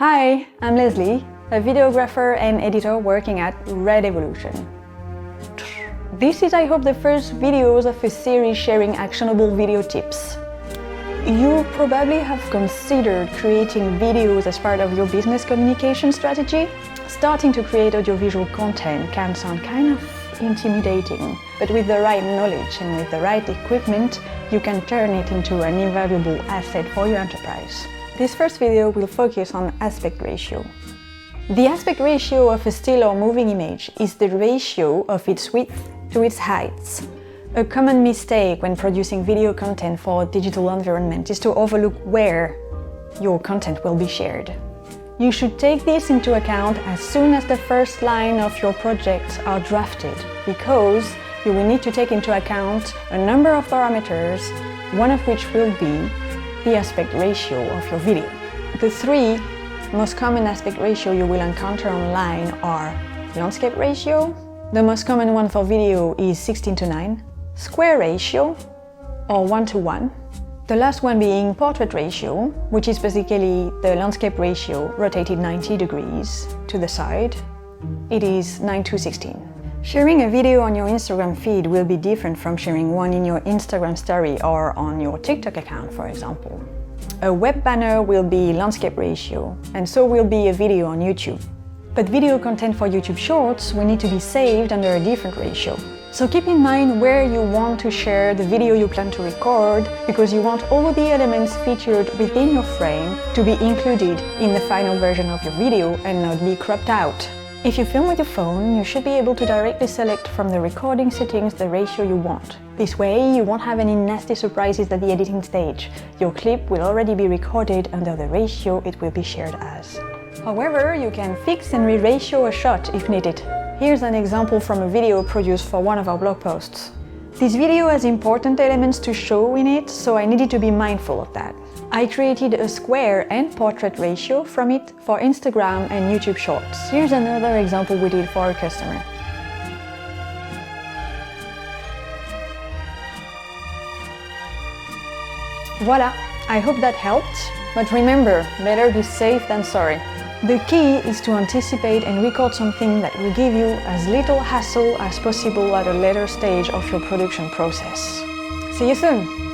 Hi, I'm Leslie, a videographer and editor working at Red Evolution. This is, I hope, the first videos of a series sharing actionable video tips. You probably have considered creating videos as part of your business communication strategy. Starting to create audiovisual content can sound kind of intimidating, but with the right knowledge and with the right equipment, you can turn it into an invaluable asset for your enterprise. This first video will focus on aspect ratio. The aspect ratio of a still or moving image is the ratio of its width to its height. A common mistake when producing video content for a digital environment is to overlook where your content will be shared. You should take this into account as soon as the first line of your project are drafted, because you will need to take into account a number of parameters, one of which will be the aspect ratio of your video. The three most common aspect ratio you will encounter online are landscape ratio, the most common one for video is 16:9, square ratio or 1:1, the last one being portrait ratio, which is basically the landscape ratio rotated 90 degrees to the side. It is 9:16. Sharing a video on your Instagram feed will be different from sharing one in your Instagram story or on your TikTok account, for example. A web banner will be landscape ratio, and so will be a video on YouTube. But video content for YouTube Shorts will need to be saved under a different ratio. So keep in mind where you want to share the video you plan to record, because you want all the elements featured within your frame to be included in the final version of your video and not be cropped out. If you film with your phone, you should be able to directly select from the recording settings the ratio you want. This way, you won't have any nasty surprises at the editing stage. Your clip will already be recorded under the ratio it will be shared as. However, you can fix and re-ratio a shot if needed. Here's an example from a video produced for one of our blog posts. This video has important elements to show in it, so I needed to be mindful of that. I created a square and portrait ratio from it for Instagram and YouTube Shorts. Here's another example we did for a customer. Voila, I hope that helped. But remember, better be safe than sorry. The key is to anticipate and record something that will give you as little hassle as possible at a later stage of your production process. See you soon!